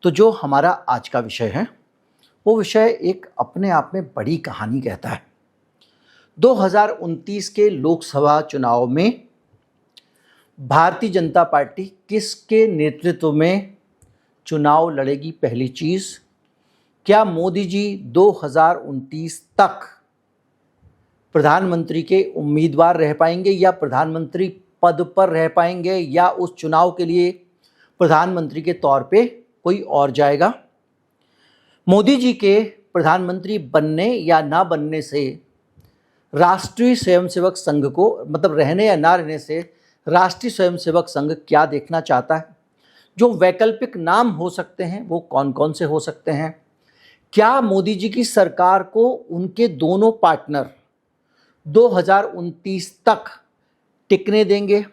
तो जो हमारा आज का विषय है वो विषय एक अपने आप में बड़ी कहानी कहता है। 2029 के लोकसभा चुनाव में भारतीय जनता पार्टी किसके नेतृत्व में चुनाव लड़ेगी? पहली चीज, क्या मोदी जी 2029 तक प्रधानमंत्री के उम्मीदवार रह पाएंगे या प्रधानमंत्री पद पर रह पाएंगे या उस चुनाव के लिए प्रधानमंत्री के तौर पे कोई और जाएगा? मोदी जी के प्रधानमंत्री बनने या ना बनने से राष्ट्रीय स्वयंसेवक संघ को, मतलब रहने या ना रहने से राष्ट्रीय स्वयंसेवक संघ क्या देखना चाहता है? जो वैकल्पिक नाम हो सकते हैं वो कौन कौन से हो सकते हैं? क्या मोदी जी की सरकार को उनके दोनों पार्टनर 2029 तक टिकने देंगे?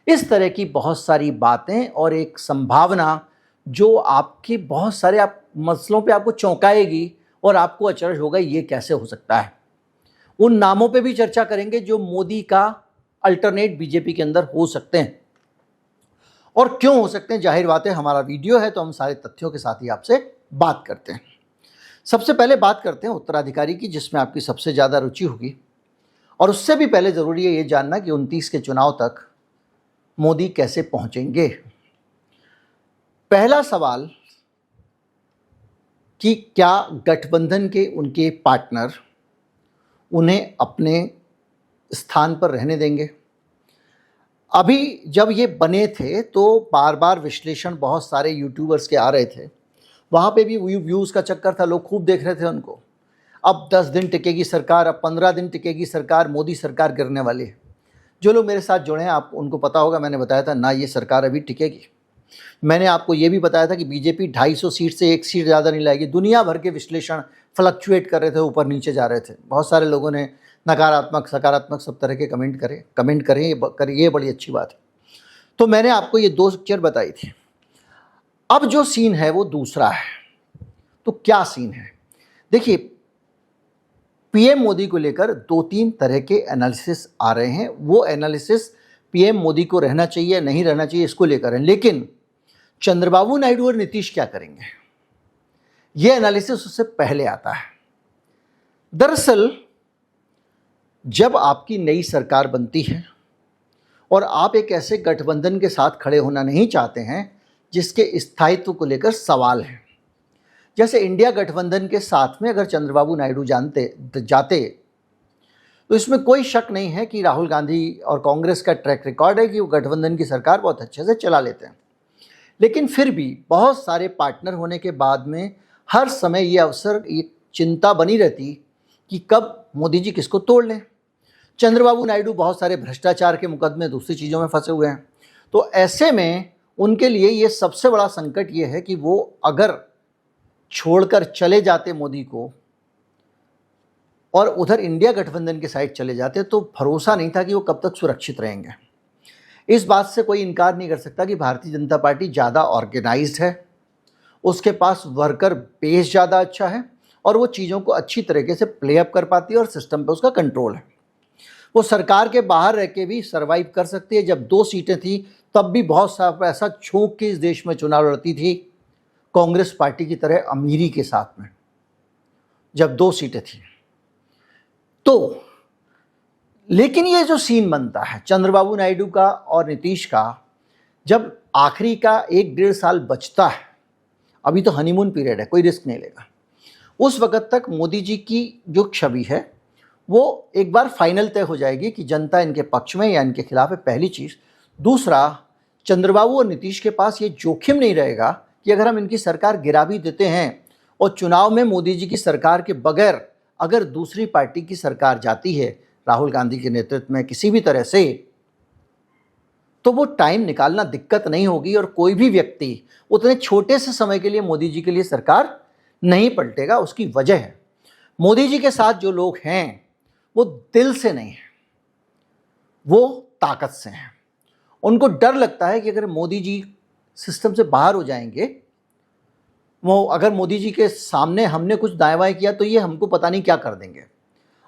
इस तरह की बहुत सारी बातें और एक संभावना जो आपके बहुत सारे मसलों पे आपको चौंकाएगी और आपको अचरज होगा ये कैसे हो सकता है। उन नामों पे भी चर्चा करेंगे जो मोदी का अल्टरनेट बीजेपी के अंदर हो सकते हैं और क्यों हो सकते हैं। जाहिर बात है हमारा वीडियो है तो हम सारे तथ्यों के साथ ही आपसे बात करते हैं। सबसे पहले बात करते हैं उत्तराधिकारी की, जिसमें आपकी सबसे ज़्यादा रुचि होगी। और उससे भी पहले ज़रूरी है ये जानना कि 29 के चुनाव तक मोदी कैसे पहुंचेंगे। पहला सवाल कि क्या गठबंधन के उनके पार्टनर उन्हें अपने स्थान पर रहने देंगे? अभी जब ये बने थे तो बार बार विश्लेषण बहुत सारे यूट्यूबर्स के आ रहे थे, वहाँ पे भी व्यूज़ का चक्कर था, लोग खूब देख रहे थे उनको। अब 10 दिन टिकेगी सरकार, अब 15 दिन टिकेगी सरकार, मोदी सरकार गिरने वाली है। जो लोग मेरे साथ जुड़े हैं आप उनको पता होगा, मैंने बताया था ना ये सरकार अभी टिकेगी। मैंने आपको ये भी बताया था कि बीजेपी 250 सीट से 1 सीट ज़्यादा नहीं लाएगी। दुनिया भर के विश्लेषण फ्लक्चुएट कर रहे थे, ऊपर नीचे जा रहे थे। बहुत सारे लोगों ने नकारात्मक सकारात्मक सब तरह के कमेंट करें, ये बड़ी अच्छी बात है। तो मैंने आपको ये 2 पिक्चर बताई थी। अब जो सीन है वो दूसरा है। तो क्या सीन है? देखिए, पीएम मोदी को लेकर 2-3 तरह के एनालिसिस आ रहे हैं। वो एनालिसिस पीएम मोदी को रहना चाहिए नहीं रहना चाहिए इसको लेकर है, लेकिन चंद्रबाबू नायडू और नीतीश क्या करेंगे ये एनालिसिस उससे पहले आता है। दरअसल जब आपकी नई सरकार बनती है और आप एक ऐसे गठबंधन के साथ खड़े होना नहीं चाहते हैं जिसके स्थायित्व को लेकर सवाल है, जैसे इंडिया गठबंधन के साथ में अगर चंद्रबाबू नायडू जाते तो इसमें कोई शक नहीं है कि राहुल गांधी और कांग्रेस का ट्रैक रिकॉर्ड है कि वो गठबंधन की सरकार बहुत अच्छे से चला लेते हैं। लेकिन फिर भी बहुत सारे पार्टनर होने के बाद में हर समय ये चिंता बनी रहती कि कब मोदी जी किसको तोड़ लें। चंद्रबाबू नायडू बहुत सारे भ्रष्टाचार के मुकदमे दूसरी चीज़ों में फंसे हुए हैं, तो ऐसे में उनके लिए ये सबसे बड़ा संकट ये है कि वो अगर छोड़कर चले जाते मोदी को और उधर इंडिया गठबंधन के साइड चले जाते तो भरोसा नहीं था कि वो कब तक सुरक्षित रहेंगे। इस बात से कोई इनकार नहीं कर सकता कि भारतीय जनता पार्टी ज़्यादा ऑर्गेनाइज्ड है, उसके पास वर्कर बेस ज़्यादा अच्छा है और वो चीज़ों को अच्छी तरीके से प्ले अप कर पाती है और सिस्टम पे उसका कंट्रोल है। वो सरकार के बाहर रह के भी सर्वाइव कर सकती है। जब 2 सीटें थी तब भी बहुत सा पैसा छोंक के इस देश में चुनाव लड़ती थी कांग्रेस पार्टी की तरह अमीरी के साथ में, जब 2 सीटें थी तो। लेकिन ये जो सीन बनता है चंद्रबाबू नायडू का और नीतीश का, जब आखिरी का 1-1.5 साल बचता है, अभी तो हनीमून पीरियड है, कोई रिस्क नहीं लेगा, उस वक्त तक मोदी जी की जो छवि है वो एक बार फाइनल तय हो जाएगी कि जनता इनके पक्ष में या इनके खिलाफ है, पहली चीज़। दूसरा, चंद्रबाबू और नीतीश के पास ये जोखिम नहीं रहेगा कि अगर हम इनकी सरकार गिरा भी देते हैं और चुनाव में मोदी जी की सरकार के बगैर अगर दूसरी पार्टी की सरकार जाती है राहुल गांधी के नेतृत्व में किसी भी तरह से, तो वो टाइम निकालना दिक्कत नहीं होगी और कोई भी व्यक्ति उतने छोटे से समय के लिए मोदी जी के लिए सरकार नहीं पलटेगा। उसकी वजह है मोदी जी के साथ जो लोग हैं वो दिल से नहीं है, वो ताकत से हैं। उनको डर लगता है कि अगर मोदी जी सिस्टम से बाहर हो जाएंगे, वो अगर मोदी जी के सामने हमने कुछ दाएं बाएं किया तो ये हमको पता नहीं क्या कर देंगे।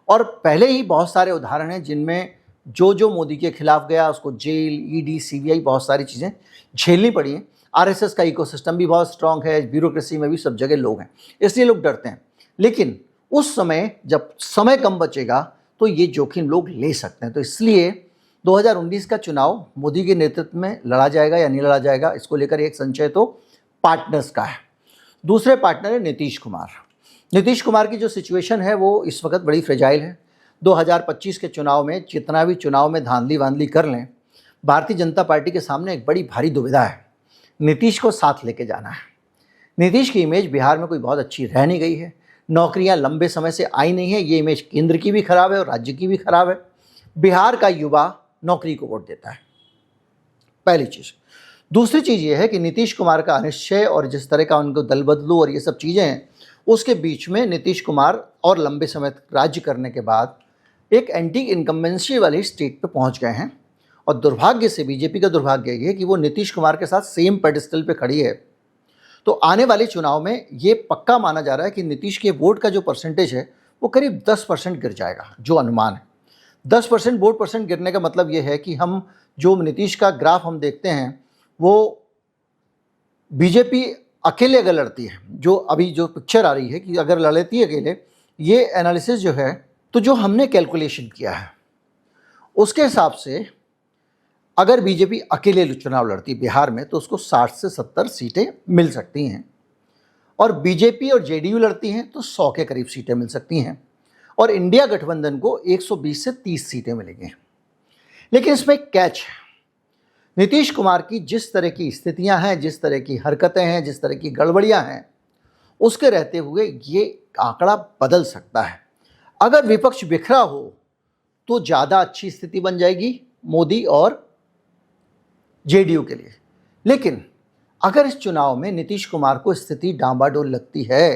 और पहले ही बहुत सारे उदाहरण हैं जिनमें जो मोदी के खिलाफ गया उसको जेल, ईडी, सीबीआई बहुत सारी चीज़ें झेलनी पड़ी हैं। आरएसएस का इकोसिस्टम भी बहुत स्ट्रांग है, ब्यूरोक्रेसी में भी सब जगह लोग हैं, इसलिए लोग डरते हैं। लेकिन उस समय जब समय कम बचेगा तो ये जोखिम लोग ले सकते हैं। तो इसलिए 2019 का चुनाव मोदी के नेतृत्व में लड़ा जाएगा या नहीं लड़ा जाएगा, इसको लेकर एक संशय तो पार्टनर्स का है। दूसरे पार्टनर है नीतीश कुमार। नीतीश कुमार की जो सिचुएशन है वो इस वक्त बड़ी फ्रेजाइल है। 2025 के चुनाव में जितना भी चुनाव में धांधली वांधली कर लें, भारतीय जनता पार्टी के सामने एक बड़ी भारी दुविधा है, नीतीश को साथ लेके जाना है। नीतीश की इमेज बिहार में कोई बहुत अच्छी रह नहीं गई है, नौकरियां लंबे समय से आई नहीं है, ये इमेज केंद्र की भी खराब है और राज्य की भी खराब है। बिहार का युवा नौकरी को वोट देता है, पहली चीज़। दूसरी चीज़ ये है कि नीतीश कुमार का अनिश्चय और जिस तरह का उनको दल बदलू और ये सब चीज़ें हैं, उसके बीच में नीतीश कुमार और लंबे समय तक राज्य करने के बाद एक एंटी इनकम्बेंसी वाली स्टेट पे पहुंच गए हैं। और दुर्भाग्य से बीजेपी का दुर्भाग्य ये है कि वो नीतीश कुमार के साथ सेम पेडिस्टल पे खड़ी है। तो आने वाले चुनाव में ये पक्का माना जा रहा है कि नीतीश के वोट का जो परसेंटेज है वो करीब 10% गिर जाएगा, जो अनुमान है। 10% वोट परसेंट गिरने का मतलब ये है कि हम जो नीतीश का ग्राफ हम देखते हैं वो बीजेपी अकेले अगर लड़ती है, जो अभी जो पिक्चर आ रही है कि अगर लड़ती है अकेले, ये एनालिसिस जो है तो जो हमने कैलकुलेशन किया है उसके हिसाब से अगर बीजेपी अकेले चुनाव लड़ती बिहार में तो उसको 60 से 70 सीटें मिल सकती हैं, और बीजेपी और जेडीयू लड़ती हैं तो 100 के करीब सीटें मिल सकती हैं, और इंडिया गठबंधन को 120 से 30 सीटें मिलेंगी। लेकिन इसमें एक कैच है, नीतीश कुमार की जिस तरह की स्थितियां हैं, जिस तरह की हरकतें हैं, जिस तरह की गड़बड़ियां हैं, उसके रहते हुए ये आंकड़ा बदल सकता है। अगर विपक्ष बिखरा हो तो ज़्यादा अच्छी स्थिति बन जाएगी मोदी और जेडीयू के लिए। लेकिन अगर इस चुनाव में नीतीश कुमार को स्थिति डामाडोल लगती है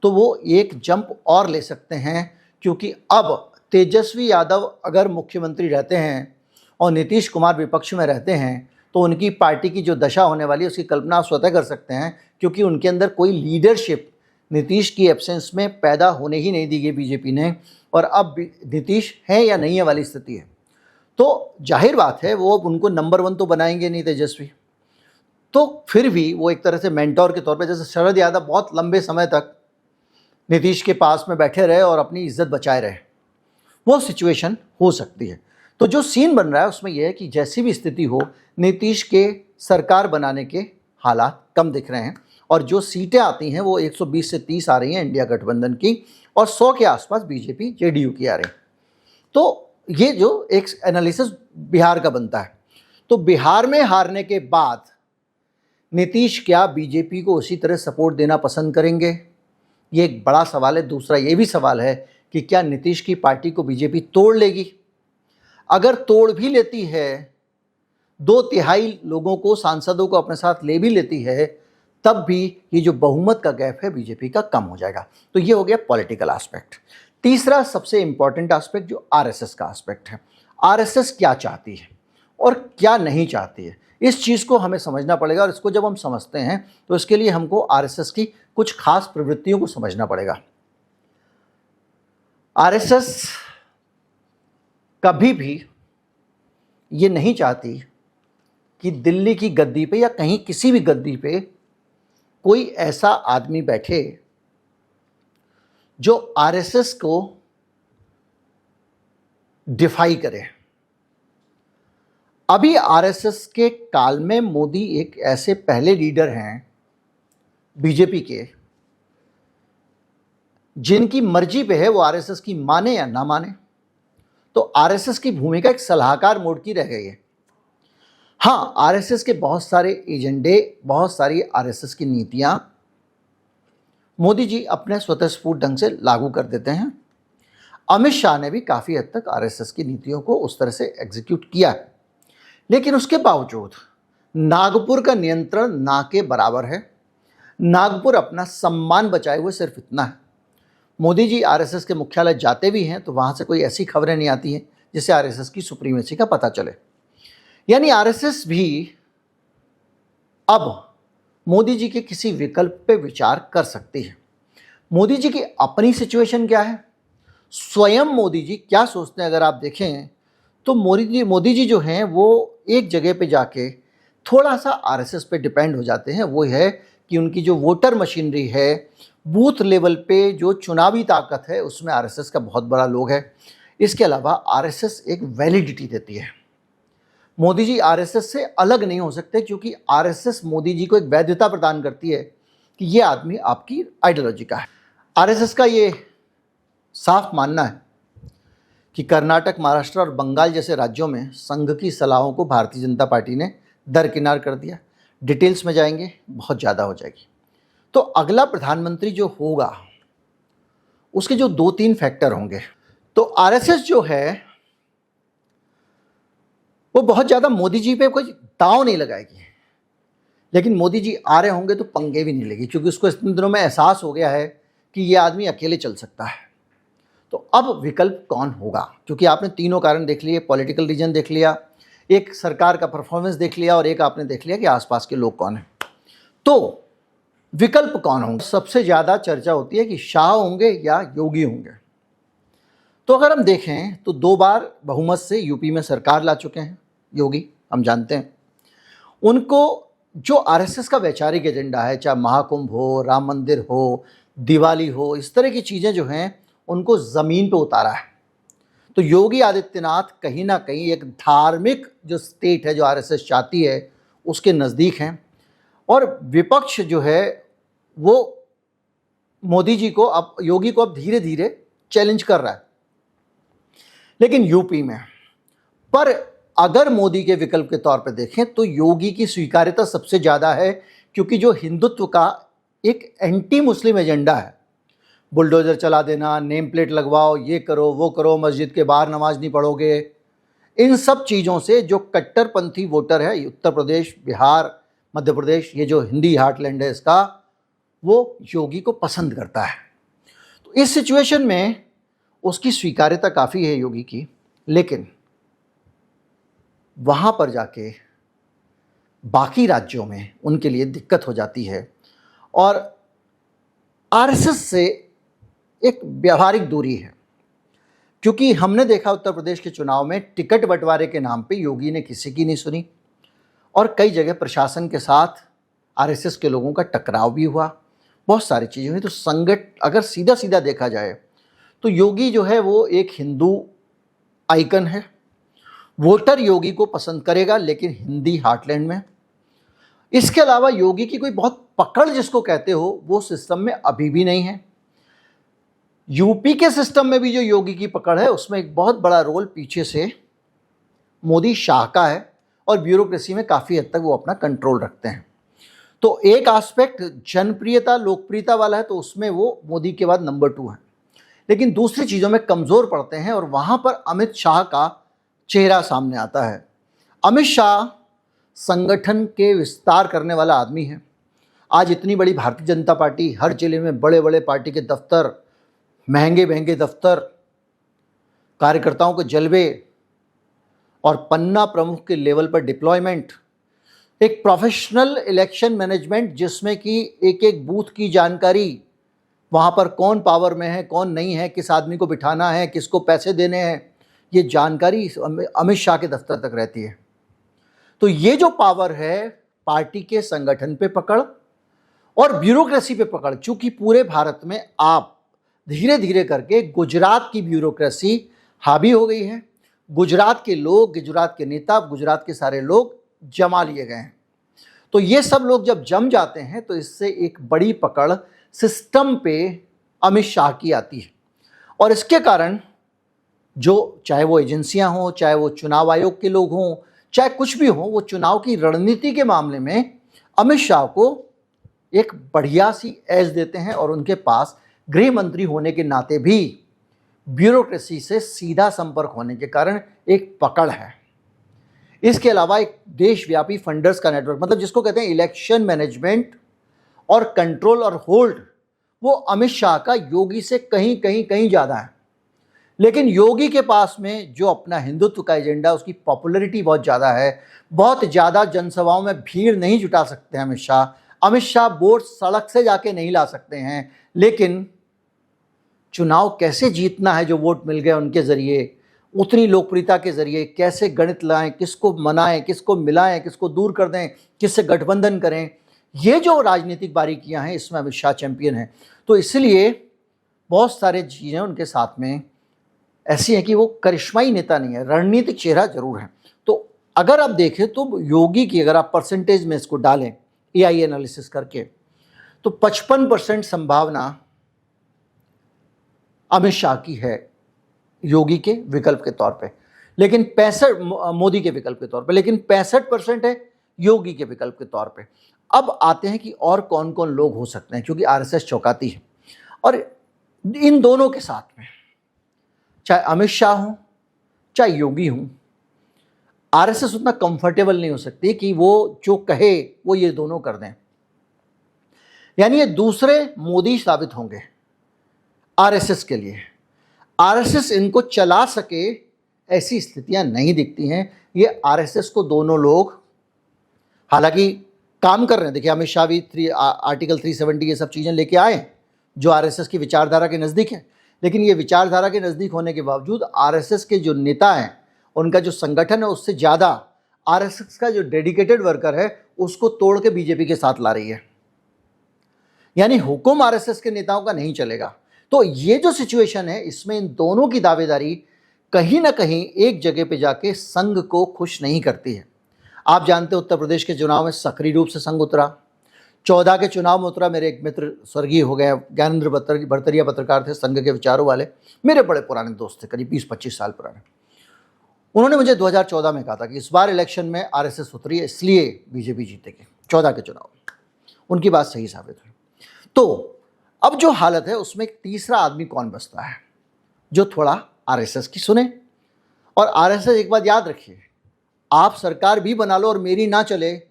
तो वो एक जंप और ले सकते हैं, क्योंकि अब तेजस्वी यादव अगर मुख्यमंत्री रहते हैं और नीतीश कुमार विपक्ष में रहते हैं तो उनकी पार्टी की जो दशा होने वाली है उसकी कल्पना आप स्वतः कर सकते हैं, क्योंकि उनके अंदर कोई लीडरशिप नीतीश की एब्सेंस में पैदा होने ही नहीं दी गई बीजेपी ने, और अब नीतीश है या नहीं है वाली स्थिति है। तो जाहिर बात है वो उनको नंबर 1 तो बनाएंगे नहीं तेजस्वी, तो फिर भी वो एक तरह से मेंटोर के तौर पे, जैसे शरद यादव बहुत लंबे समय तक नीतीश के पास में बैठे रहे और अपनी इज्जत बचाए रहे, वो सिचुएशन हो सकती है। तो जो सीन बन रहा है उसमें यह है कि जैसी भी स्थिति हो, नीतीश के सरकार बनाने के हालात कम दिख रहे हैं, और जो सीटें आती हैं वो 120 से 30 आ रही हैं इंडिया गठबंधन की, और 100 के आसपास बीजेपी जेडीयू की आ रही। तो ये जो एक एनालिसिस बिहार का बनता है, तो बिहार में हारने के बाद नीतीश क्या बीजेपी को उसी तरह सपोर्ट देना पसंद करेंगे, ये एक बड़ा सवाल है। दूसरा ये भी सवाल है कि क्या नीतीश की पार्टी को बीजेपी तोड़ लेगी। अगर तोड़ भी लेती है, 2/3 लोगों को, सांसदों को अपने साथ ले भी लेती है, तब भी ये जो बहुमत का गैप है बीजेपी का कम हो जाएगा। तो ये हो गया पॉलिटिकल एस्पेक्ट। तीसरा सबसे इंपॉर्टेंट एस्पेक्ट जो आरएसएस का एस्पेक्ट है, आरएसएस क्या चाहती है और क्या नहीं चाहती है, इस चीज़ को हमें समझना पड़ेगा। और इसको जब हम समझते हैं तो इसके लिए हमको आरएसएस की कुछ खास प्रवृत्तियों को समझना पड़ेगा। आरएसएस कभी भी ये नहीं चाहती कि दिल्ली की गद्दी पे या कहीं किसी भी गद्दी पे कोई ऐसा आदमी बैठे जो आरएसएस को डिफाई करे। अभी आरएसएस के काल में मोदी एक ऐसे पहले लीडर हैं बीजेपी के जिनकी मर्जी पे है वो आरएसएस की माने या ना माने। तो आरएसएस की भूमिका एक सलाहकार मोड की रह गई है। हाँ, आरएसएस के बहुत सारे एजेंडे, बहुत सारी आरएसएस की नीतियां मोदी जी अपने स्वतःस्फूर्त ढंग से लागू कर देते हैं। अमित शाह ने भी काफ़ी हद तक आरएसएस की नीतियों को उस तरह से एग्जीक्यूट किया है, लेकिन उसके बावजूद नागपुर का नियंत्रण ना के बराबर है। नागपुर अपना सम्मान बचाए हुए सिर्फ इतना है। मोदी जी आरएसएस के मुख्यालय जाते भी हैं तो वहाँ से कोई ऐसी खबरें नहीं आती हैं जिससे आरएसएस की सुप्रीमेसी का पता चले। यानी आरएसएस भी अब मोदी जी के किसी विकल्प पे विचार कर सकती है। मोदी जी की अपनी सिचुएशन क्या है, स्वयं मोदी जी क्या सोचते हैं, अगर आप देखें तो मोदी जी जो हैं वो एक जगह पे जाके थोड़ा सा आरएसएस पे डिपेंड हो जाते हैं। वो है कि उनकी जो वोटर मशीनरी है, बूथ लेवल पे जो चुनावी ताकत है, उसमें आरएसएस का बहुत बड़ा लोग है। इसके अलावा आरएसएस एक वैलिडिटी देती है। मोदी जी आरएसएस से अलग नहीं हो सकते, क्योंकि आरएसएस मोदी जी को एक वैधता प्रदान करती है कि ये आदमी आपकी आइडियोलॉजी का है। आरएसएस का ये साफ मानना है कि कर्नाटक, महाराष्ट्र और बंगाल जैसे राज्यों में संघ की सलाहों को भारतीय जनता पार्टी ने दरकिनार कर दिया। डिटेल्स में जाएंगे, बहुत ज़्यादा हो जाएगी। तो अगला प्रधानमंत्री जो होगा उसके जो 2-3 फैक्टर होंगे। तो आरएसएस जो है वो बहुत ज़्यादा मोदी जी पे कोई दांव नहीं लगाएगी, लेकिन मोदी जी आ रहे होंगे तो पंगे भी नहीं लेगी, क्योंकि उसको इस दिनों में एहसास हो गया है कि ये आदमी अकेले चल सकता है। तो अब विकल्प कौन होगा? क्योंकि आपने तीनों कारण देख लिए, पॉलिटिकल रीजन देख लिया, एक सरकार का परफॉर्मेंस देख लिया, और एक आपने देख लिया कि आसपास के लोग कौन हैं। तो विकल्प कौन होंगे? सबसे ज़्यादा चर्चा होती है कि शाह होंगे या योगी होंगे। तो अगर हम देखें तो 2 बार बहुमत से यूपी में सरकार ला चुके हैं योगी, हम जानते हैं। उनको जो आरएसएस का वैचारिक एजेंडा है, चाहे महाकुंभ हो, राम मंदिर हो, दिवाली हो, इस तरह की चीज़ें जो हैं उनको ज़मीन पे उतारा है। तो योगी आदित्यनाथ कहीं ना कहीं एक धार्मिक जो स्टेट है जो आरएसएस चाहती है उसके नज़दीक हैं, और विपक्ष जो है वो मोदी जी को, अब योगी को अब धीरे धीरे चैलेंज कर रहा है। लेकिन यूपी में पर अगर मोदी के विकल्प के तौर पर देखें तो योगी की स्वीकार्यता सबसे ज़्यादा है, क्योंकि जो हिंदुत्व का एक एंटी मुस्लिम एजेंडा है, बुलडोजर चला देना, नेम प्लेट लगवाओ, ये करो वो करो, मस्जिद के बाहर नमाज नहीं पढ़ोगे, इन सब चीज़ों से जो कट्टरपंथी वोटर है उत्तर प्रदेश, बिहार, मध्य प्रदेश, ये जो हिंदी हार्टलैंड है इसका, वो योगी को पसंद करता है। तो इस सिचुएशन में उसकी स्वीकार्यता काफ़ी है योगी की, लेकिन वहाँ पर जाके बाकी राज्यों में उनके लिए दिक्कत हो जाती है, और आरएसएस से एक व्यावहारिक दूरी है। क्योंकि हमने देखा उत्तर प्रदेश के चुनाव में टिकट बंटवारे के नाम पे योगी ने किसी की नहीं सुनी, और कई जगह प्रशासन के साथ आरएसएस के लोगों का टकराव भी हुआ, बहुत सारी चीज़ें हुई। तो अगर सीधा सीधा देखा जाए तो योगी जो है वो एक हिंदू आइकन है। वोटर योगी को पसंद करेगा, लेकिन हिंदी हार्टलैंड में। इसके अलावा योगी की कोई बहुत पकड़ जिसको कहते हो वो सिस्टम में अभी भी नहीं है। यूपी के सिस्टम में भी जो योगी की पकड़ है उसमें एक बहुत बड़ा रोल पीछे से मोदी शाह का है, और ब्यूरोक्रेसी में काफ़ी हद तक वो अपना कंट्रोल रखते हैं। तो एक एस्पेक्ट जनप्रियता, लोकप्रियता वाला है, तो उसमें वो मोदी के बाद नंबर 2 है, लेकिन दूसरी चीज़ों में कमज़ोर पड़ते हैं, और वहाँ पर अमित शाह का चेहरा सामने आता है। अमित शाह संगठन के विस्तार करने वाला आदमी है। आज इतनी बड़ी भारतीय जनता पार्टी, हर जिले में बड़े बड़े पार्टी के दफ्तर, महंगे महंगे दफ्तर, कार्यकर्ताओं के जलवे, और पन्ना प्रमुख के लेवल पर डिप्लॉयमेंट, एक प्रोफेशनल इलेक्शन मैनेजमेंट जिसमें कि एक एक बूथ की जानकारी, वहाँ पर कौन पावर में है, कौन नहीं है, किस आदमी को बिठाना है, किसको पैसे देने हैं, ये जानकारी अमित शाह के दफ्तर तक रहती है। तो ये जो पावर है, पार्टी के संगठन पे पकड़ और ब्यूरोक्रेसी पे पकड़, चूँकि पूरे भारत में आप धीरे धीरे करके गुजरात की ब्यूरोक्रेसी हावी हो गई है। गुजरात के लोग, गुजरात के नेता, गुजरात के सारे लोग जमा लिए गए हैं। तो ये सब लोग जब जम जाते हैं तो इससे एक बड़ी पकड़ सिस्टम पे अमित शाह की आती है, और इसके कारण जो, चाहे वो एजेंसियां हों, चाहे वो चुनाव आयोग के लोग हों, चाहे कुछ भी हो, वो चुनाव की रणनीति के मामले में अमित शाह को एक बढ़िया सी एज देते हैं, और उनके पास गृह मंत्री होने के नाते भी ब्यूरोक्रेसी से सीधा संपर्क होने के कारण एक पकड़ है। इसके अलावा एक देशव्यापी फंडर्स का नेटवर्क, मतलब जिसको कहते हैं इलेक्शन मैनेजमेंट और कंट्रोल और होल्ड, वो अमित शाह का योगी से कहीं कहीं कहीं ज़्यादा है। लेकिन योगी के पास में जो अपना हिंदुत्व का एजेंडा, उसकी पॉपुलैरिटी बहुत ज़्यादा है। बहुत ज़्यादा जनसभाओं में भीड़ नहीं जुटा सकते हैं अमित शाह। अमित शाह वोट सड़क से जाके नहीं ला सकते हैं, लेकिन चुनाव कैसे जीतना है जो वोट मिल गए उनके ज़रिए, उतनी लोकप्रियता के जरिए कैसे गणित लाएं, किसको मनाएं, किसको मिलाएं, किसको दूर कर दें, किससे गठबंधन करें, ये जो राजनीतिक बारीकियां हैं इसमें अमित शाह चैंपियन हैं। तो इसलिए बहुत सारे चीज़ें उनके साथ में ऐसी हैं कि वो करिश्माई नेता नहीं है, रणनीतिक चेहरा जरूर है। तो अगर आप देखें तो योगी की अगर आप परसेंटेज में इसको डालें एआई एनालिसिस करके तो 55% संभावना अमित शाह की है योगी के विकल्प के तौर पे, लेकिन 65 मोदी के विकल्प के तौर पे, लेकिन 65% है योगी के विकल्प के तौर पे। अब आते हैं कि और कौन कौन लोग हो सकते हैं, क्योंकि आरएसएस चौंकाती है और इन दोनों के साथ में चाहे अमित शाह हो चाहे योगी हो, आरएसएस उतना कंफर्टेबल नहीं हो सकती कि वो जो कहे वो ये दोनों कर दें। यानी ये दूसरे मोदी साबित होंगे आरएसएस के लिए। आरएसएस इनको चला सके ऐसी स्थितियां नहीं दिखती हैं। ये आरएसएस को दोनों लोग हालांकि काम कर रहे हैं। देखिए अमित शाह भी आर्टिकल 370 ये सब चीज़ें लेके आए जो आरएसएस की विचारधारा के नज़दीक है, लेकिन ये विचारधारा के नज़दीक होने के बावजूद आरएसएस के जो नेता हैं, उनका जो संगठन है, उससे ज़्यादा आरएसएस का जो डेडिकेटेड वर्कर है उसको तोड़ के बीजेपी के साथ ला रही है। यानी हुक्म आरएसएस के नेताओं का नहीं चलेगा। तो ये जो सिचुएशन है इसमें इन दोनों की दावेदारी कहीं ना कहीं एक जगह पे जाके संघ को खुश नहीं करती है। आप जानते हैं उत्तर प्रदेश के चुनाव में सक्रिय रूप से संघ उतरा, 14 के चुनाव में उतरा। मेरे एक मित्र स्वर्गीय हो गए ज्ञानेंद्र भरतरिया पत्रकार थे, संघ के विचारों वाले, मेरे बड़े पुराने दोस्त थे, करीब 20-25 साल पुराने। उन्होंने मुझे 2014 में कहा था कि इस बार इलेक्शन में आरएसएस उतरी है इसलिए बीजेपी जीतेगी 14 के चुनाव। उनकी बात सही साबित हुई। तो अब जो हालत है उसमें एक तीसरा आदमी कौन बचता है जो थोड़ा आरएसएस की सुने। और आरएसएस एक बात याद रखिए, आप सरकार भी बना लो और मेरी ना चले,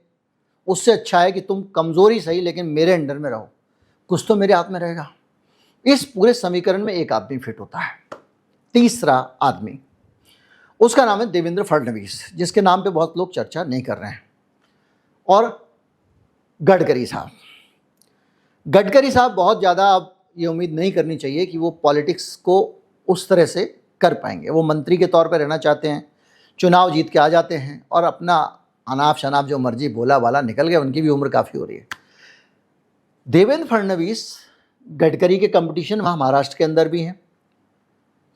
उससे अच्छा है कि तुम कमजोरी सही लेकिन मेरे अंडर में रहो, कुछ तो मेरे हाथ में रहेगा। इस पूरे समीकरण में एक आदमी फिट होता है, तीसरा आदमी, उसका नाम है देवेंद्र फडणवीस, जिसके नाम पे बहुत लोग चर्चा नहीं कर रहे हैं, और गडकरी साहब। गडकरी साहब बहुत ज़्यादा अब ये उम्मीद नहीं करनी चाहिए कि वो पॉलिटिक्स को उस तरह से कर पाएंगे। वो मंत्री के तौर पर रहना चाहते हैं, चुनाव जीत के आ जाते हैं और अपना अनाप शनाप जो मर्जी बोला वाला निकल गया। उनकी भी उम्र काफ़ी हो रही है। देवेंद्र फडणवीस गडकरी के कंपटीशन वहाँ महाराष्ट्र के अंदर भी हैं,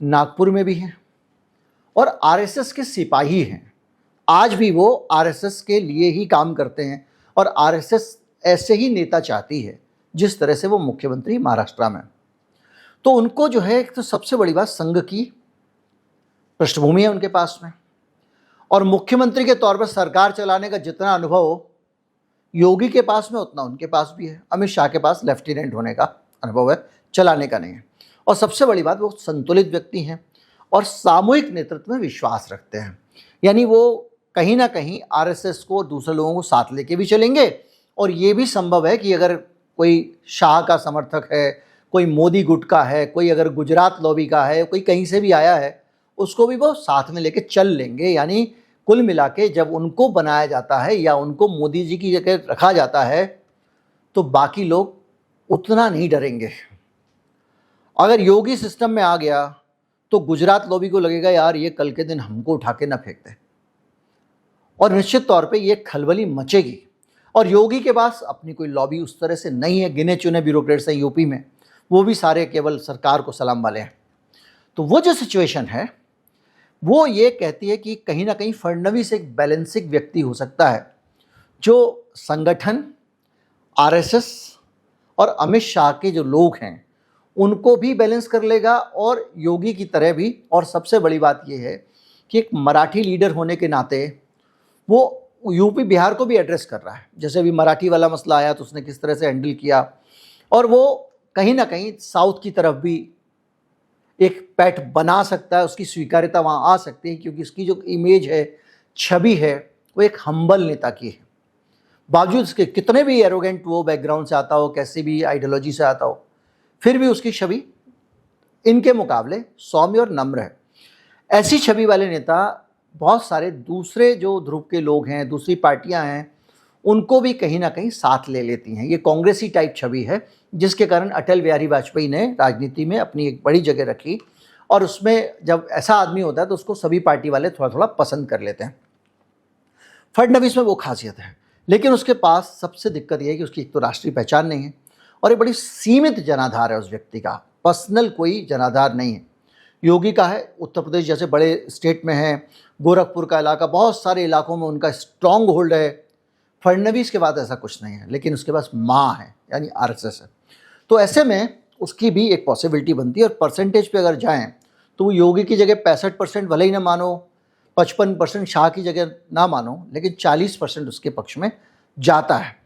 नागपुर में भी हैं, और आरएसएस के सिपाही हैं। आज भी वो आरएसएस के लिए ही काम करते हैं और आरएसएस ऐसे ही नेता चाहती है जिस तरह से वो मुख्यमंत्री महाराष्ट्र में। तो उनको जो है एक तो सबसे बड़ी बात संघ की पृष्ठभूमि है उनके पास में, और मुख्यमंत्री के तौर पर सरकार चलाने का जितना अनुभव योगी के पास में उतना उनके पास भी है। अमित शाह के पास लेफ्टिनेंट होने का अनुभव है, चलाने का नहीं है। और सबसे बड़ी बात, वो संतुलित व्यक्ति हैं और सामूहिक नेतृत्व में विश्वास रखते हैं। यानी वो कहीं ना कहीं आरएसएस को और दूसरे लोगों को साथ लेके भी चलेंगे। और ये भी संभव है कि अगर कोई शाह का समर्थक है, कोई मोदी गुट का है, कोई अगर गुजरात लॉबी का है, कोई कहीं से भी आया है, उसको भी वो साथ में लेके चल लेंगे। यानी कुल मिला के जब उनको बनाया जाता है या उनको मोदी जी की जगह रखा जाता है तो बाकी लोग उतना नहीं डरेंगे। अगर योगी सिस्टम में आ गया तो गुजरात लॉबी को लगेगा यार ये कल के दिन हमको उठा के ना फेंक दे, और निश्चित तौर पे ये खलबली मचेगी। और योगी के पास अपनी कोई लॉबी उस तरह से नहीं है, गिने चुने ब्यूरोक्रेट्स हैं यूपी में, वो भी सारे केवल सरकार को सलाम वाले हैं। तो वो जो सिचुएशन है वो ये कहती है कि कहीं ना कहीं फडणवीस एक बैलेंसिंग व्यक्ति हो सकता है जो संगठन, आरएसएस और अमित शाह के जो लोग हैं उनको भी बैलेंस कर लेगा और योगी की तरह भी। और सबसे बड़ी बात यह है कि एक मराठी लीडर होने के नाते वो यूपी बिहार को भी एड्रेस कर रहा है। जैसे अभी मराठी वाला मसला आया तो उसने किस तरह से हैंडल किया, और वो कहीं ना कहीं साउथ की तरफ भी एक पैठ बना सकता है, उसकी स्वीकार्यता वहाँ आ सकती है, क्योंकि उसकी जो इमेज है, छवि है, वो एक हम्बल नेता की है। बावजूद इसके कितने भी एरोगेंट वो बैकग्राउंड से आता हो, कैसी भी आइडियोलॉजी से आता हो, फिर भी उसकी छवि इनके मुकाबले सौम्य और नम्र है। ऐसी छवि वाले नेता बहुत सारे दूसरे जो ध्रुव के लोग हैं, दूसरी पार्टियां हैं, उनको भी कहीं ना कहीं साथ ले लेती हैं। ये कांग्रेसी टाइप छवि है जिसके कारण अटल बिहारी वाजपेयी ने राजनीति में अपनी एक बड़ी जगह रखी और उसमें जब ऐसा आदमी होता है तो उसको सभी पार्टी वाले थोड़ा थोड़ा पसंद कर लेते हैं। फडणवीस में वो खासियत है, लेकिन उसके पास सबसे दिक्कत ये है कि उसकी एक तो राष्ट्रीय पहचान नहीं है और एक बड़ी सीमित जनाधार है उस व्यक्ति का, पर्सनल कोई जनाधार नहीं है। योगी का है, उत्तर प्रदेश जैसे बड़े स्टेट में है, गोरखपुर का इलाका, बहुत सारे इलाकों में उनका स्ट्रॉन्ग होल्ड है। फडणवीस के बाद ऐसा कुछ नहीं है, लेकिन उसके पास माँ है यानी आरएसएस है। तो ऐसे में उसकी भी एक पॉसिबिलिटी बनती है। और परसेंटेज पे अगर जाएं तो वो योगी की जगह 65% भले ही ना मानो, 55% शाह की जगह ना मानो, लेकिन 40% उसके पक्ष में जाता है।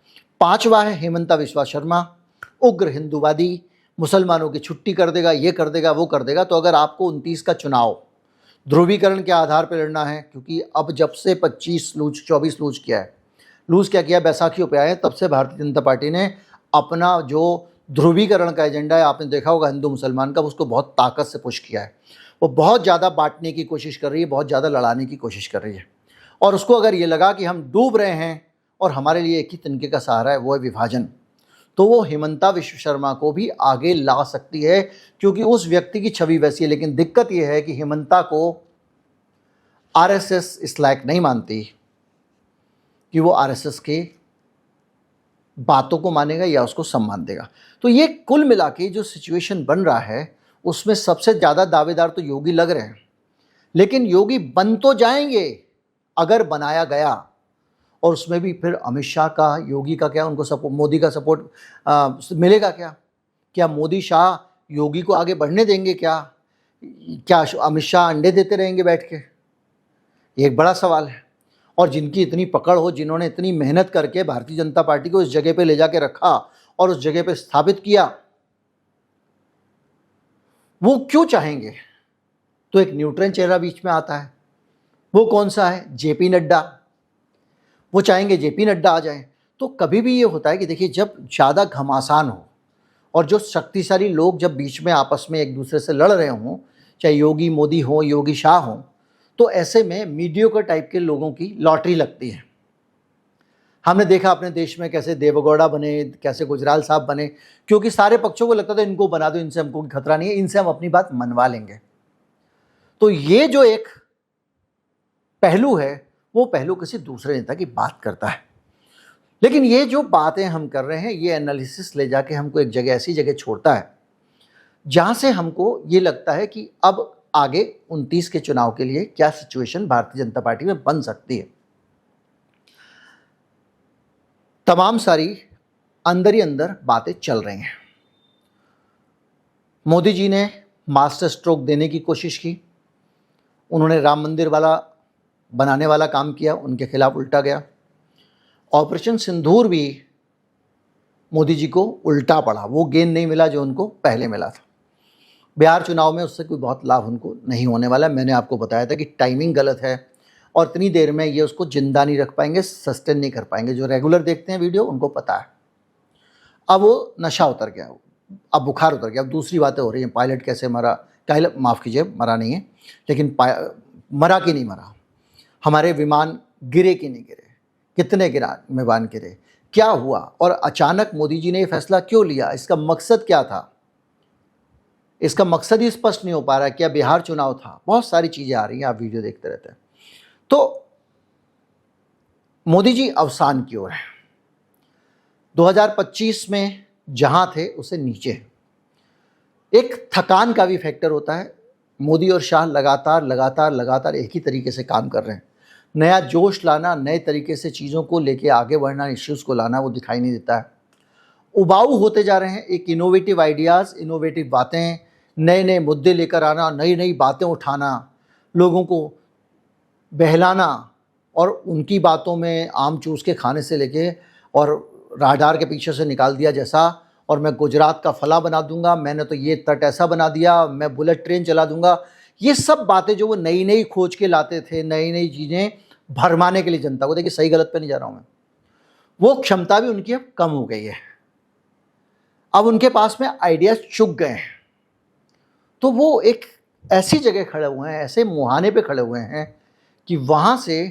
पांचवा है हेमंता बिस्वा शर्मा, उग्र हिंदूवादी, मुसलमानों की छुट्टी कर देगा, ये कर देगा, वो कर देगा। तो अगर आपको 29 का चुनाव ध्रुवीकरण के आधार पर लड़ना है, क्योंकि अब जब से 24 लूज किया है, लूज क्या किया, बैसाखियों पे आए, तब से भारतीय जनता पार्टी ने अपना जो ध्रुवीकरण का एजेंडा है, आपने देखा होगा हिंदू मुसलमान का, उसको बहुत ताकत से पुश किया है। वो बहुत ज़्यादा बांटने की कोशिश कर रही है, बहुत ज़्यादा लड़ाने की कोशिश कर रही है। और उसको अगर ये लगा कि हम डूब रहे हैं और हमारे लिए एक ही तिनके का सहारा है, वो है विभाजन, तो वो हेमंता विश्व शर्मा को भी आगे ला सकती है, क्योंकि उस व्यक्ति की छवि वैसी है। लेकिन दिक्कत यह है कि हेमंता को आरएसएस इस लायक नहीं मानती कि वो आरएसएस के बातों को मानेगा या उसको सम्मान देगा। तो ये कुल मिला के जो सिचुएशन बन रहा है, उसमें सबसे ज़्यादा दावेदार तो योगी लग रहे हैं, लेकिन योगी बन तो जाएंगे अगर बनाया गया। और उसमें भी फिर अमित शाह का, योगी का क्या, उनको सपोर्ट, मोदी का सपोर्ट मिलेगा क्या? क्या मोदी शाह योगी को आगे बढ़ने देंगे? क्या अमित शाह अंडे देते रहेंगे बैठ के? ये एक बड़ा सवाल है। और जिनकी इतनी पकड़ हो, जिन्होंने इतनी मेहनत करके भारतीय जनता पार्टी को इस जगह पे ले जाके रखा और उस जगह पे स्थापित किया, वो क्यों चाहेंगे? तो एक न्यूट्रल चेहरा बीच में आता है, वो कौन सा है? जेपी नड्डा। वो चाहेंगे जेपी नड्डा आ जाए। तो कभी भी ये होता है कि देखिए, जब ज़्यादा घमासान हो और जो शक्तिशाली लोग जब बीच में आपस में एक दूसरे से लड़ रहे हों, चाहे योगी मोदी हो, योगी शाह हो, तो ऐसे में मीडियोकर टाइप के लोगों की लॉटरी लगती है। हमने देखा अपने देश में कैसे देवेगौड़ा बने, कैसे गुजराल साहब बने, क्योंकि सारे पक्षों को लगता था इनको बना दो, इनसे हमको खतरा नहीं है, इनसे हम अपनी बात मनवा लेंगे। तो ये जो एक पहलू है, वो पहलू किसी दूसरे नेता की बात करता है। लेकिन ये जो बातें हम कर रहे हैं, ये एनालिसिस ले जाके हमको एक जगह, ऐसी जगह छोड़ता है जहां से हमको ये लगता है कि अब आगे 29 के चुनाव के लिए क्या सिचुएशन भारतीय जनता पार्टी में बन सकती है। तमाम सारी अंदर ही अंदर बातें चल रही हैं। मोदी जी ने मास्टर स्ट्रोक देने की कोशिश की, उन्होंने राम मंदिर वाला बनाने वाला काम किया, उनके खिलाफ उल्टा गया। ऑपरेशन सिंदूर भी मोदी जी को उल्टा पड़ा, वो गेंद नहीं मिला जो उनको पहले मिला था। बिहार चुनाव में उससे कोई बहुत लाभ उनको नहीं होने वाला। मैंने आपको बताया था कि टाइमिंग गलत है और इतनी देर में ये उसको जिंदा नहीं रख पाएंगे, सस्टेन नहीं कर पाएंगे। जो रेगुलर देखते हैं वीडियो, उनको पता है। अब वो नशा उतर गया, अब बुखार उतर गया, अब दूसरी बातें हो रही हैं। पायलट कैसे मरा, माफ़ कीजिए, मरा नहीं है, लेकिन मरा कि नहीं मरा, हमारे विमान गिरे कि नहीं गिरे, कितने विमान गिरे, क्या हुआ, और अचानक मोदी जी ने ये फैसला क्यों लिया, इसका मकसद क्या था? इसका मकसद ही स्पष्ट नहीं हो पा रहा है। क्या बिहार चुनाव था? बहुत सारी चीज़ें आ रही हैं, आप वीडियो देखते रहते हैं। तो मोदी जी अवसान की ओर है। 2025 में जहां थे उससे नीचे है। एक थकान का भी फैक्टर होता है। मोदी और शाह लगातार एक ही तरीके से काम कर रहे हैं। नया जोश लाना, नए तरीके से चीज़ों को लेके आगे बढ़ना, इश्यूज़ को लाना, वो दिखाई नहीं देता है। उबाऊ होते जा रहे हैं। एक इनोवेटिव आइडियाज़, इनोवेटिव बातें, नए नए मुद्दे लेकर आना, नई नई बातें उठाना, लोगों को बहलाना और उनकी बातों में आम चूस के खाने से लेके और राडार के पीछे से निकाल दिया जैसा, और मैं गुजरात का फला बना दूंगा, मैंने तो ये तट ऐसा बना दिया, मैं बुलेट ट्रेन चला दूंगा। ये सब बातें जो वो नई नई खोज के लाते थे, नई नई चीज़ें भरमाने के लिए जनता को, देखिए सही गलत पे नहीं जा रहा हूँ मैं, वो क्षमता भी उनकी अब कम हो गई है। अब उनके पास में आइडियाज चुक गए हैं। तो वो एक ऐसी जगह खड़े हुए हैं, ऐसे मुहाने पे खड़े हुए हैं कि वहाँ से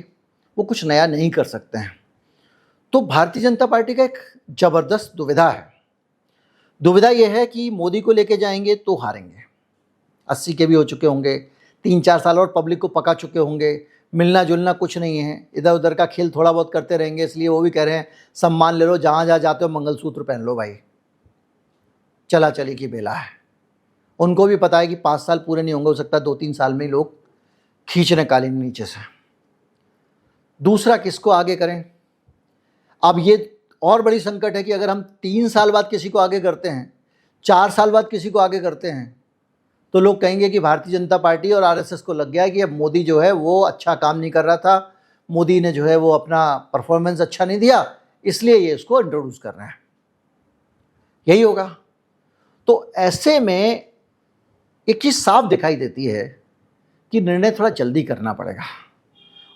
वो कुछ नया नहीं कर सकते हैं। तो भारतीय जनता पार्टी का एक ज़बरदस्त दुविधा है। दुविधा यह है कि मोदी को लेके जाएंगे तो हारेंगे, 80 के भी हो चुके होंगे, 3-4 साल और पब्लिक को पका चुके होंगे, मिलना जुलना कुछ नहीं है, इधर उधर का खेल थोड़ा बहुत करते रहेंगे, इसलिए वो भी कह रहे हैं सम्मान ले लो, जहाँ जहाँ जाते हो मंगलसूत्र पहन लो भाई, चला चली की बेला है। उनको भी पता है कि 5 साल पूरे नहीं होंगे, हो सकता है 2-3 साल में ही लोग खींच रहे कालीन नीचे से। दूसरा, किसको आगे करें? अब ये और बड़ी संकट है कि अगर हम 3 साल बाद किसी को आगे करते हैं, 4 साल बाद किसी को आगे करते हैं, तो लोग कहेंगे कि भारतीय जनता पार्टी और आरएसएस को लग गया है कि अब मोदी जो है वो अच्छा काम नहीं कर रहा था, मोदी ने जो है वो अपना परफॉर्मेंस अच्छा नहीं दिया, इसलिए ये इसको इंट्रोड्यूस कर रहे हैं, यही होगा। तो ऐसे में एक चीज़ साफ दिखाई देती है कि निर्णय थोड़ा जल्दी करना पड़ेगा,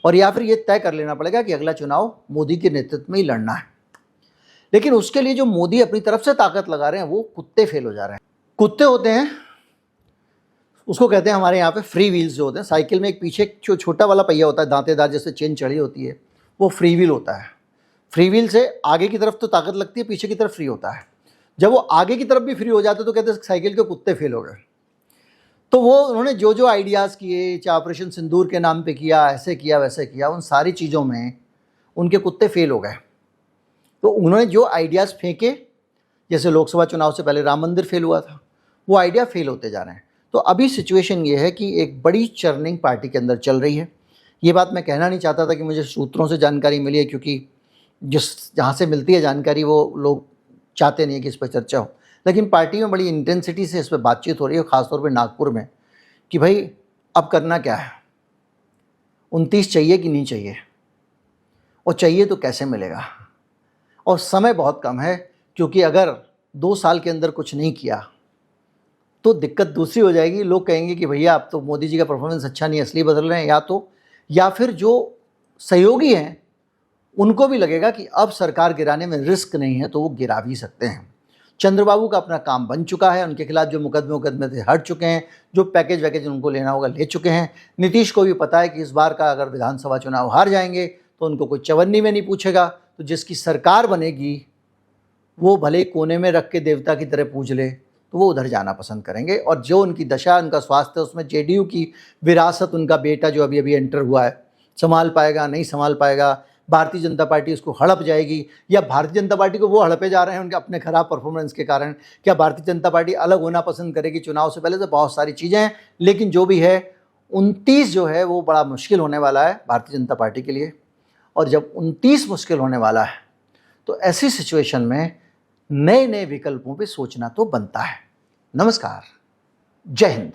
और या फिर ये तय कर लेना पड़ेगा कि अगला चुनाव मोदी के नेतृत्व में ही लड़ना है। लेकिन उसके लिए जो मोदी अपनी तरफ से ताकत लगा रहे हैं वो कुत्ते फेल हो जा रहे हैं। कुत्ते होते हैं, उसको कहते हैं हमारे यहाँ पे फ्री व्हील्स जो होते हैं, साइकिल में एक पीछे जो छोटा वाला पहिया होता है दांतेदार जैसे चेन चढ़ी होती है, वो फ्री व्हील होता है। फ्री व्हील से आगे की तरफ तो ताकत लगती है, पीछे की तरफ फ्री होता है। जब वो आगे की तरफ भी फ्री हो जाते तो कहते हैं साइकिल के कुत्ते फेल हो गए। तो वो उन्होंने जो जो आइडियाज़ किए, चाहे ऑपरेशन सिंदूर के नाम पे किया, ऐसे किया वैसे किया, उन सारी चीज़ों में उनके कुत्ते फेल हो गए। तो उन्होंने जो आइडियाज़ फेंके, जैसे लोकसभा चुनाव से पहले राम मंदिर फेल हुआ था, वो आइडिया फेल होते जा रहे हैं। तो अभी सिचुएशन ये है कि एक बड़ी चर्निंग पार्टी के अंदर चल रही है। ये बात मैं कहना नहीं चाहता था कि मुझे सूत्रों से जानकारी मिली है, क्योंकि जहाँ से मिलती है जानकारी वो लोग चाहते नहीं है कि इस पर चर्चा हो, लेकिन पार्टी में बड़ी इंटेंसिटी से इस पर बातचीत हो रही है, ख़ासतौर पर नागपुर में, कि भाई अब करना क्या है, 29 चाहिए कि नहीं चाहिए, और चाहिए तो कैसे मिलेगा, और समय बहुत कम है, क्योंकि अगर 2 साल के अंदर कुछ नहीं किया तो दिक्कत दूसरी हो जाएगी। लोग कहेंगे कि भैया अब तो मोदी जी का परफॉर्मेंस अच्छा नहीं है इसलिए बदल रहे हैं, या फिर जो सहयोगी हैं उनको भी लगेगा कि अब सरकार गिराने में रिस्क नहीं है तो वो गिरा भी सकते हैं। चंद्रबाबू का अपना काम बन चुका है, उनके खिलाफ जो मुकदमे थे हट चुके हैं, जो पैकेज उनको लेना होगा ले चुके हैं। नीतीश को भी पता है कि इस बार का अगर विधानसभा चुनाव हार जाएंगे तो उनको कोई चवन्नी में नहीं पूछेगा, तो जिसकी सरकार बनेगी वो भले कोने में रख के देवता की तरह पूज ले तो वो उधर जाना पसंद करेंगे। और जो उनकी दशा, उनका स्वास्थ्य, उसमें जेडीयू की विरासत, उनका बेटा जो अभी एंटर हुआ है, संभाल पाएगा नहीं संभाल पाएगा, भारतीय जनता पार्टी उसको हड़प जाएगी, या भारतीय जनता पार्टी को वो हड़पे जा रहे हैं उनके अपने खराब परफॉर्मेंस के कारण, क्या भारतीय जनता पार्टी अलग होना पसंद करेगी चुनाव से पहले? से बहुत सारी चीज़ें हैं, लेकिन जो भी है 29 जो है वो बड़ा मुश्किल होने वाला है भारतीय जनता पार्टी के लिए। और जब 29 मुश्किल होने वाला है तो ऐसी सिचुएशन में नए नए विकल्पों पे सोचना तो बनता है। नमस्कार, जय हिंद।